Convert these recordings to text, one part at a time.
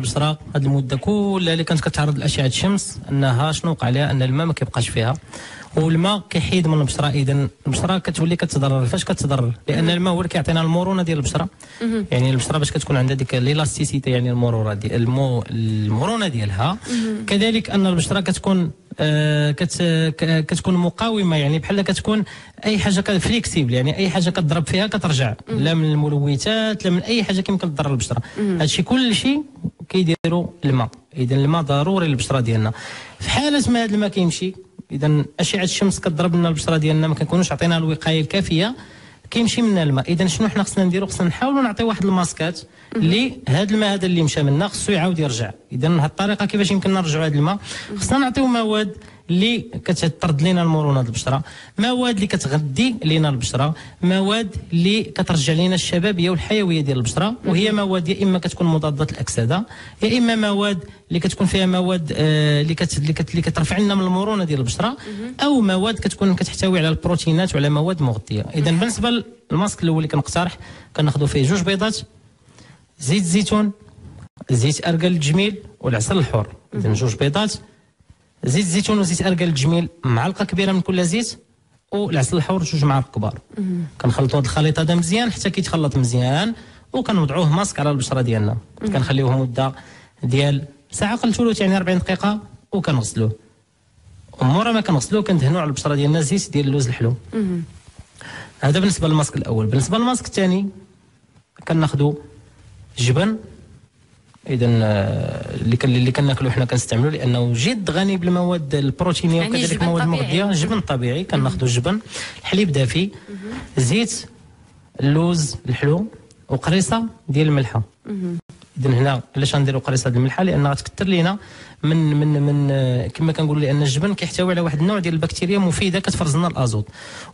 البشره هذه المده كلها اللي كانت كتعرض لاشعه الشمس انها شنو وقع لها؟ ان الماء ما كيبقاش فيها، والماء كيحيد من البشره، اذا البشره كتولي كتضرر. فاش كتضرر؟ لان الماء هو اللي كيعطينا المرونه ديال البشره. يعني البشره باش كتكون عندها ديك ليلاستيسيتي، يعني المرونه ديال المرونه ديالها. كذلك ان البشره كتكون كتكون مقاومه، يعني بحال كتكون اي حاجه فليكسيبل، يعني اي حاجه كتضرب فيها كترجع، لا من الملوثات لا من اي حاجه كيمكن تضر البشره. هادشي كل شيء كيديروا الماء. اذا الماء ضروري للبشره ديالنا. في حاله ما هذا الماء كيمشي، اذا اشعه الشمس كتضرب لنا البشره ديالنا، ما كنكونوش عطينا الوقايه الكافيه، كيمشي منا الماء. اذا شنو حنا خصنا نديرو؟ خصنا نحاولوا نعطيو واحد الماسكات اللي هذا الماء هذا اللي مشى منا خصو يعاود يرجع. اذا هذه الطريقه كيفاش يمكن نرجعوا هذا الماء؟ خصنا نعطيو مواد اللي كتطرد لنا المرونه ديال البشره، مواد اللي كتغذي لنا البشره، مواد اللي كترجع لنا الشبابيه والحيويه ديال البشره، وهي مواد يا اما كتكون مضادات الاكسده، يا اما مواد اللي كتكون فيها مواد اللي كترفع لنا من المرونه ديال البشره، او مواد كتكون كتحتوي على البروتينات وعلى مواد مغذيه. اذا بالنسبه للماسك الاول اللي كنقترح، كناخذوا فيه 2 بيضات، زيت الزيتون، زيت ارجل الجميل، والعسل الحر. اذا 2 بيضات، زيت الزيتون وزيت ارجل الجميل، معلقه كبيره من كل زيت، والعسل الحر 2 معالق كبار. كنخلطوا هذا الخليط هذا مزيان حتى كيتخلط مزيان، وكنوضعوه ماسك على البشره ديالنا. كنخليوه مده ديال ساعه قل ثلث، يعني 40 دقيقه، وكنغسلوه. ومورا ما كنغسلوه كندهنوا على البشره ديالنا زيت ديال اللوز الحلو. هذا بالنسبه للماسك الاول. بالنسبه للماسك الثاني كناخذوا جبن. اذا اللي كناكلو حنا كنستعملوا لانه جد غني بالمواد البروتينيه، يعني وكذلك المواد المغذيه. جبن طبيعي، كناخذوا الجبن، الحليب دافي، زيت اللوز الحلو، وقريصه ديال الملحه. اذا هنا علاش غنديروا قريصه ديال الملحه؟ لان غتكثر لينا من كما كنقولوا، لان الجبن كيحتوي على واحد النوع ديال البكتيريا مفيده كتفرز لنا الازوت،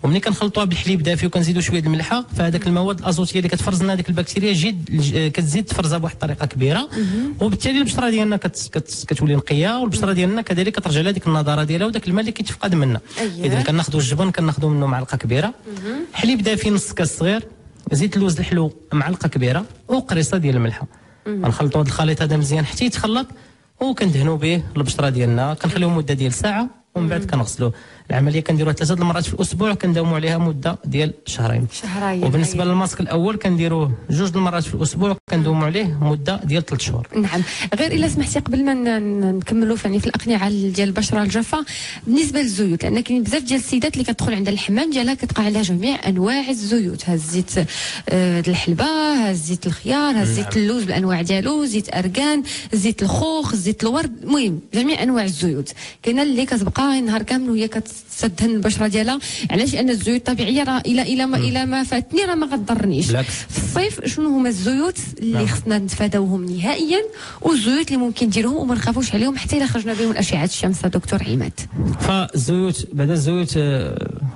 وملي كنخلطوها بالحليب دافي وكنزيدوا شويه ديال الملحه، فهذاك المواد الازوتيه اللي كتفرز لنا هذيك البكتيريا كتزيد تفرزها بواحد الطريقه كبيره، وبالتالي البشره ديالنا كتولي نقيه، والبشره ديالنا كذلك كترجع لها ديك النضاره ديالها وداك الماء اللي كيتفقد منا. اذا كناخذوا الجبن كناخذوا منه معلقه كبيره، حليب دافي نص كاس صغير، زيت اللوز الحلو معلقه كبيره، وقريصه ديال الملحه. غنخلطوا هذا الخليط هذا مزيان حتى يتخلط، وكندهنوا به البشره ديالنا. كنخليوه مده ديال ساعه، ومن بعد كنغسلوه. العمليه كنديروها 3 المرات في الاسبوع، كنداوموا عليها مده ديال شهرين. وبالنسبه للماسك الاول كنديروه 2 المرات في الاسبوع، كنداوموا عليه مده ديال 3 شهور. نعم. غير الا سمحتي قبل ما نكملوا في الاقنعه ديال البشره الجافه، بالنسبه للزيوت، لان كاين بزاف ديال السيدات اللي كتدخل عند الحمام ديالها كتلقى عندها جميع انواع الزيوت، ها الزيت الحلبه، ها الزيت الخيار، ها الزيت اللوز بالانواع ديالو، زيت اركان، زيت الخوخ، زيت الورد، المهم جميع انواع الزيوت. كاينه اللي كتبقى نهار كامل وهي كتدهن البشره ديالها. علاش؟ ان الزيوت الطبيعيه راه الى ما فاتني راه ما غضرنيش. في الصيف شنو هما الزيوت اللي خصنا نتفاداوهم نهائيا، والزيوت اللي ممكن نديروهم وما نخافوش عليهم حتى الا خرجنا بهم لاشعه الشمس؟ دكتور عماد، فالزيوت بعد الزيوت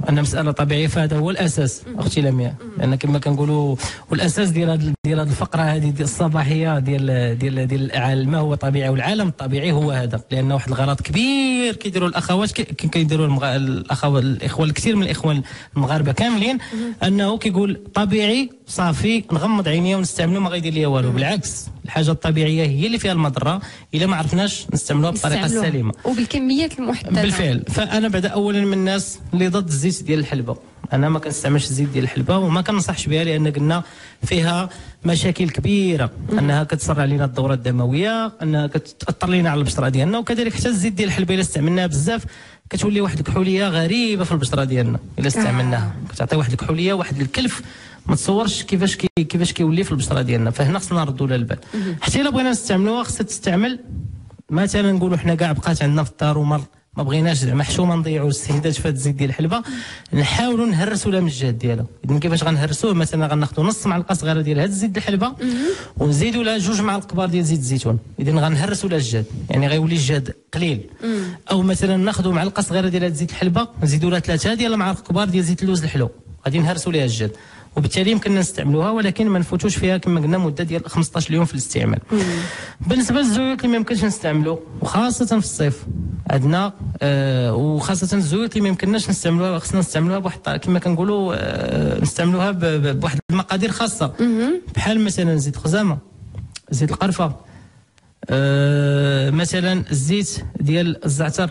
ان مساله طبيعيه، فهذا هو الاساس اختي لمياء. لان كما كنقولوا، والاساس ديال هذه الفقره هذه الصباحيه ديال ما هو طبيعي والعالم الطبيعي هو هذا. لان واحد الغلط كبير كيديروا الاخوات، كيديروا الاخوه الكثير من الاخوان المغاربه كاملين، انه كيقول طبيعي صافي نغمض عينيا ونستعملوا ما غيدير ليا والو. بالعكس، الحاجه الطبيعيه هي اللي فيها المضره الا ما عرفناش نستعملوها بالطريقه السليمه وبالكميات المحدده. بالفعل. فانا بعدا اولا من الناس اللي ضد الزيت ديال الحلبه. انا ما كنستعملش الزيت ديال الحلبه، وما كنصحش بها، لان قلنا فيها مشاكل كبيره، انها كتسرع لنا الدوره الدمويه، انها كتاثر لنا على البشره ديالنا، وكذلك حتى الزيت ديال الحلبه الا استعملناها بزاف كتولي واحد الكحوليه غريبه في البشره ديالنا. الا استعملناها كتعطي واحد الكحوليه، واحد الكلف ما تصورش كيفاش كيولي في البشره ديالنا. فهنا خصنا نردوا لها البال. حتى الا بغينا نستعملوها خصها تستعمل، مثلا نقولوا حنا كاع بقات عندنا في الدار وما بغيناش زعما حشومه نضيعوا الاستهداف في هذا الزيت ديال الحلبه، نحاولوا نهرسوا لها من الجهات ديالها. اذا كيفاش غنهرسوه؟ مثلا غناخذوا نص معلقه صغيره ديال هذا الزيت ديال الحلبه، ونزيدوا لها 2 معالق كبار ديال زيت الزيتون. اذا غنهرسوا لها الجهد، يعني غيولي الجهد قليل. او مثلا ناخذوا معلقه صغيره ديال هذا زيت الحلبه، نزيدوا لها 3 ديال المعالق كبار ديال زيت اللوز الحلو، غادي نهرسوا لها الجهد، وبالتالي يمكننا نستعملوها، ولكن ما نفوتوش فيها كما قلنا مده ديال 15 يوم في الاستعمال. بالنسبه للزيوت اللي ما يمكنش نستعملوا، وخاصه في الصيف عندنا وخاصه الزيوت اللي ما يمكنناش نستعملوها، خصنا نستعملوها بواحد كما كنقولوا نستعملوها بواحد المقادير خاصه، بحال مثلا زيت الخزامه، زيت القرفه، مثلا الزيت ديال الزعتر،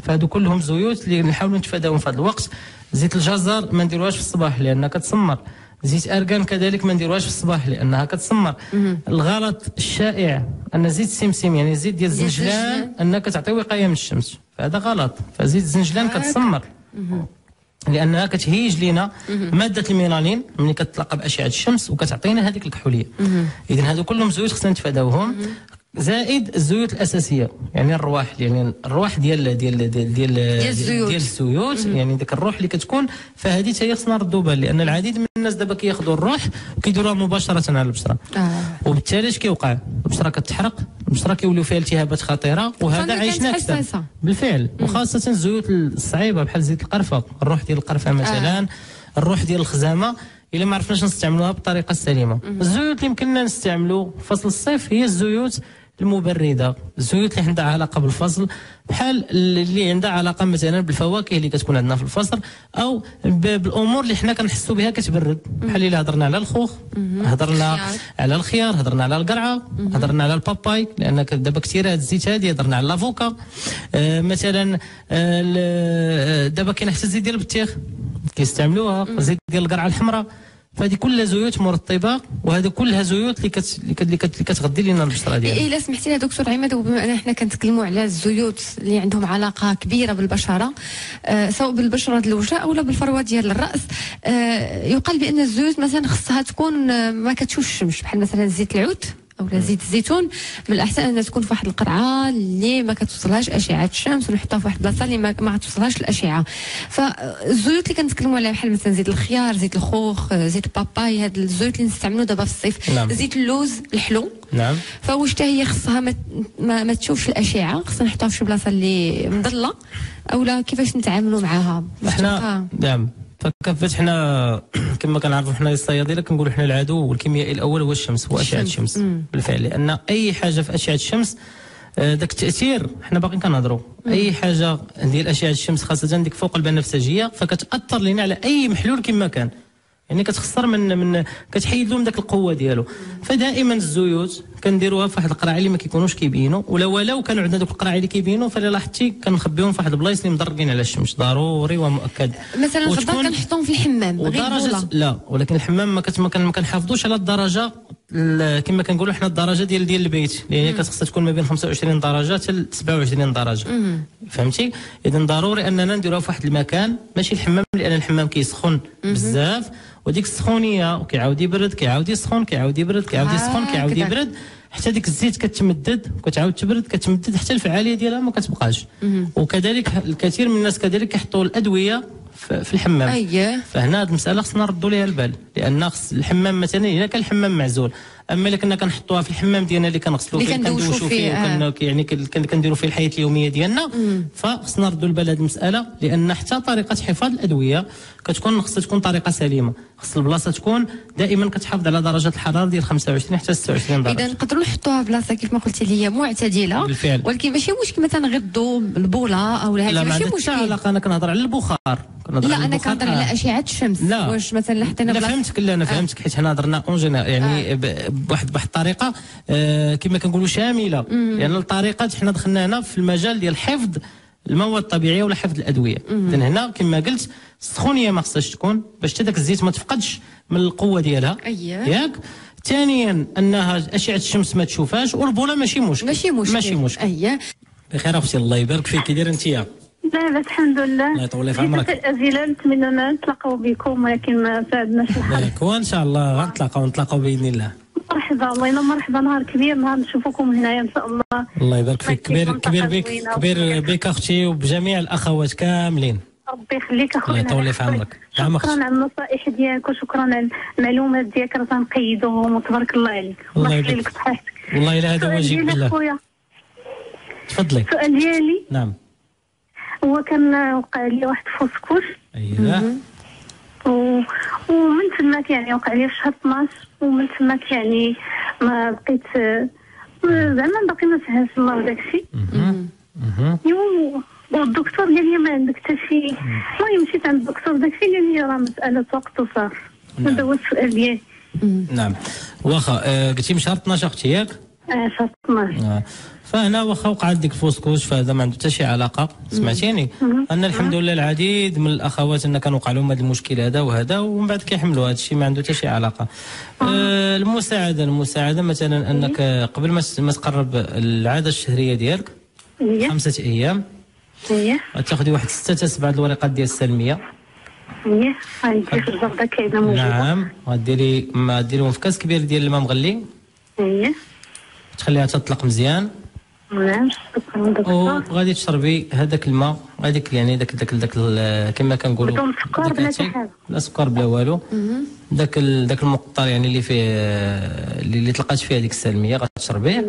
فهادو كلهم زيوت اللي نحاولوا نتفاداوهم في هذا الوقت. زيت الجزر ما نديروهاش في الصباح لانها كتسمر. زيت ارغان كذلك ما نديروهاش في الصباح لانها كتسمر. الغلط الشائع ان زيت السمسم يعني زيت ديال الزنجلان انك تعطي وقايه من الشمس، فهذا غلط. فزيت الزنجلان كتسمر لانها كتهيج لنا ماده الميلانين ملي كتتلاقى باشعه الشمس وكتعطينا هذيك الكحوليه. اذا هادو كلهم زيوت خصنا نتفاداوهم، زائد الزيوت الاساسيه يعني الرواح، يعني الرواح ديال الزيوت يعني ديك الروح اللي كتكون، فهذه حتى هي خصنا نردوا بال، لان العديد من الناس دابا كياخذوا الروح وكيديروها مباشره على البشره. وبالتالي اش كيوقع؟ البشره كتحرق، البشره كيوليو فيها التهابات خطيره، وهذا عايشناه اكثر بالفعل. وخاصه الزيوت الصعيبه بحال زيت القرفه، الروح ديال القرفه مثلا، الروح ديال الخزامه، الا ما عرفناش نستعملوها بالطريقه السليمه. الزيوت اللي يمكننا نستعملوا في فصل الصيف هي الزيوت المبرده، الزيوت اللي عندها علاقه بالفصل، بحال اللي عندها علاقه مثلا بالفواكه اللي كتكون عندنا في الفصل، او بالامور اللي حنا كنحسوا بها كتبرد، بحال الا هضرنا على الخوخ، هضرنا على الخيار، هضرنا على القرعه، هضرنا على الباباي، لان دابا كثير هاد الزيت هادي، هضرنا على لافوكا مثلا. دابا كاين حتى الزيت ديال البطيخ كيستعملوها، الزيت ديال القرعه الحمراء، فهذه كلها زيوت مرطبه، وهذه كلها زيوت اللي كتغذي لنا البشره ديالنا. الا سمحتي لي دكتور عماد، وبما ان حنا كنتكلموا على الزيوت اللي عندهم علاقه كبيره بالبشره، سواء بالبشره ديال الوجه او بالفروه ديال الراس، يقال بان الزيوت مثلا خصها تكون ما كتشوفش الشمس، بحال مثلا زيت العود او زيت الزيتون، من الاحسن انها تكون في واحد القرعه اللي ما كتوصلهاش اشعه الشمس، ونحطها في واحد البلاصه اللي ما كتوصلهاش الاشعه. فالزيوت اللي كنتكلموا عليها بحال مثلا زيت الخيار، زيت الخوخ، زيت الباباي، هاد الزيوت اللي نستعملوا دابا في الصيف. نعم. زيت اللوز الحلو، نعم، فواش حتى هي خصها ما تشوفش الاشعه، خصنا نحطها في شي بلاصه اللي مظله، او لا كيفاش نتعاملوا معها؟ احنا نعم، فكيفاش حنا كما كنعرفوا حنا الصيادله كنقولوا حنا العدو والكيميائي الاول هو الشمس، هو اشعه الشمس. بالفعل، لان اي حاجه في اشعه الشمس داك التاثير حنا باقيين كنهضروا، اي حاجه ديال اشعه الشمس خاصه ديك فوق البنفسجيه فكتاثر لنا على اي محلول كما كان، يعني كتخسر من كتحيد لهم داك القوه ديالو. فدائما الزيوت كنديروها في واحد القراعي اللي ما كيكونوش كيبينوا، ولو كانوا عندنا دوك القراعي اللي كيبينوا فلا لاحظتي كنخبيهم في واحد البلايص اللي مدرقين على الشمس، ضروري ومؤكد. مثلا الغدار كنحطهم في الحمام ودرجه لا، ولكن الحمام ما كنحافظوش على الدرجه كما كنقولوا حنا الدرجه ديال البيت اللي هي كتخصها تكون ما بين 25 درجه حتى 27 درجه. فهمتي؟ اذا ضروري اننا نديروها في واحد المكان ماشي الحمام، لان الحمام كيسخن بزاف، وديك السخونيه كيعاود يبرد، كيعاود يسخن، كيعاود يبرد، كيعاود يسخن، كيعاود يبرد، حتى ديك الزيت كتمدد وكتعاود تبرد، كتمدد حتى الفعاليه ديالها ما كتبقاش. وكذلك الكثير من الناس كذلك كيحطوا الادويه في الحمام. أيه. فهنا هذه المساله خصنا نردوا ليها البال، لان الحمام مثلا الا كان الحمام معزول، اما الا كنا كنحطوها في الحمام ديالنا اللي كنغسلوا فيه كندوشوا فيه يعني كنديروا فيه الحياه اليوميه ديالنا، فخصنا نردوا البال هذه المساله، لان حتى طريقه حفاظ الادويه خصها تكون طريقه سليمه، خص البلاصه تكون دائما كتحافظ على درجه الحراره ديال 25 حتى 26 درجه. اذا نقدروا نحطوها بلاصه كيف ما قلتي لي معتدله بالفعل، ولكن ماشي مشكل مثلا غدوا البوله او هذه ماشي مشكل. لا، علاقه، انا كنهضر على البخار، لا انا كنهضر على اشعه الشمس. لا. واش مثلا حطينا بلاصه؟ انا فهمتك حيت حنا هضرنا يعني بواحد الطريقه كما كنقولوا شامله، لان الطريقات حنا دخلنا هنا في المجال ديال حفظ المواد الطبيعيه ولا حفظ الادويه. اذا هنا كما قلت السخونيه ما خصهاش تكون باش حتى داك الزيت ما تفقدش من القوه ديالها. ياك؟ ثانيا انها اشعه الشمس ما تشوفهاش، والبوله ماشي مشكل. بخير اختي، الله يبارك فيك. كي دايره انت؟ لاباس الحمد لله. الله يطول في عمرك. الأسئلة نتمنى نتلاقاو بكم، ولكن ما ساعدناش الحال. وان شاء الله غنتلاقاو باذن الله. مرحبا، الله ينور، مرحبا، نهار كبير، نهار نشوفكم هنايا ان شاء الله. الله يبارك فيك. كبير بك اختي وبجميع الاخوات كاملين. ربي يخليك اخويا. الله يطول في عمرك. شكرا على النصائح ديالك، وشكرا على المعلومات ديالك، راه تنقيدوهم، وتبارك الله عليك. الله يخلي لك صحتك. والله الا هذا واجب بالله. تفضلي. السؤال ديالي، نعم، هو كان وقع لي واحد فوسكوش. اييه. ومن تماك يعني وقع لي في شهر 12، ومن تماك يعني ما بقيت زعما باقي ما سهلش الله وداك الشيء. والدكتور قال لي ما عندك حتى شي. المهم مشيت عند الدكتور، داك الشيء قال لي راه مساله وقت وصافي. هذا هو السؤال ديالي. نعم، واخا قلتي من شهر 12 اختي ياك؟ شهر 12. فهنا واخا وقعت ديك الفوسكوش فهذا ما عنده حتى شي علاقه، سمعتيني؟ ان الحمد لله العديد من الاخوات ان كان وقع لهم هذا المشكل هذا وهذا ومن بعد كيحملوا هذا الشيء ما عنده حتى شي علاقه. المساعده مثلا انك قبل ما تقرب العاده الشهريه ديالك 5 ايام غتاخذي واحد 6 حتى 7 الورقات ديال السلميه. غندير في الزرده كاينه موجوده. نعم، غديريهم في كاس كبير ديال الماء مغلي. تخليها تطلق مزيان. نعم، شكرا دكتور. وغادي تشربي هذاك الماء، هذيك يعني داك كما كنقولوا بدون سكر بلا حتى حاجه. لا سكر بلا والو. داك المقطر يعني اللي فيه اللي تلقات فيه هذيك السلميه غتشربيه.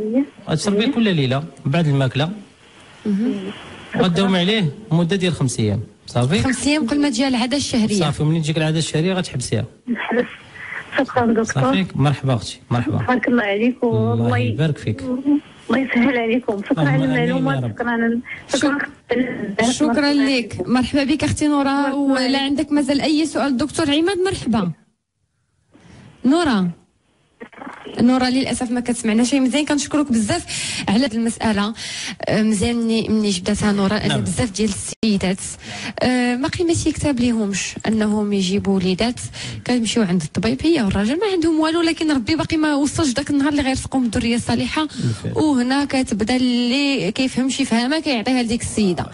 غتشربيه كل ليله بعد الماكله. غداومي عليه مده ديال 5 ايام. صافي 5 ايام قبل ما تجي العاده الشهريه. صافي منين تجيك العاده الشهريه غتحبسيها. نحبس. شكرا دكتور. صافي مرحبا اختي، مرحبا. بارك الله عليك الله يبارك فيك. الله يسهل عليكم. شكرا على المعلومات. شكرا لك. مرحبا بك اختي نورا. ولا عندك مازال اي سؤال دكتور عماد؟ مرحبا نورا للاسف ما كتسمعنا شيء مزيان. كنشكرك بزاف على هذه المساله. مزيان مني جبدتها نورا. انا بزاف ديال السيدات ما قيمتش يكتب ليهمش انهم يجيبوا وليدات، كيمشيو عند الطبيب هي والراجل ما عندهم والو، لكن ربي باقي ما وصلش داك النهار اللي غيرزقهم بالذريه الصالحه. وهنا كتبدا اللي كيفهمش يفهمها كيعطيها لديك السيده.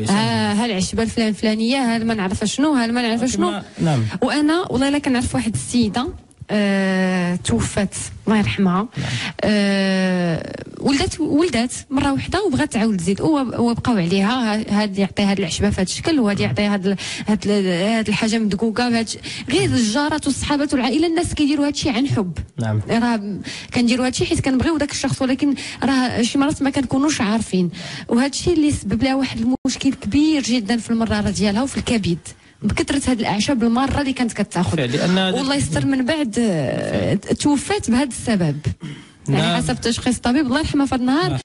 ها العشبه الفلانيه، ها ما نعرف شنو، ها ما نعرف شنو. وانا والله الا كنعرف واحد السيده توفات الله يرحمها. ولدات مره واحده وبغات تعاود تزيد، وبقاو عليها هاد يعطي هاد العشبه في هاد الشكل، وهاد يعطي هاد الحاجه مدقوقه، غير الجارات والصحابات والعائله الناس كيديروا هاد الشيء عن حب. نعم، راه كنديروا هاد الشيء حيت كنبغيو داك الشخص، ولكن راه شي مرات ما كنكونوش عارفين، وهاد الشيء اللي سبب لها واحد المشكل كبير جدا في المراره ديالها وفي الكبد بكثره هاد الاعشاب الماره اللي كانت كتاخذ. والله يستر من بعد توفات بهذا السبب. يعني حسب تشخيص الطبيب الله يرحمها في هذا النهار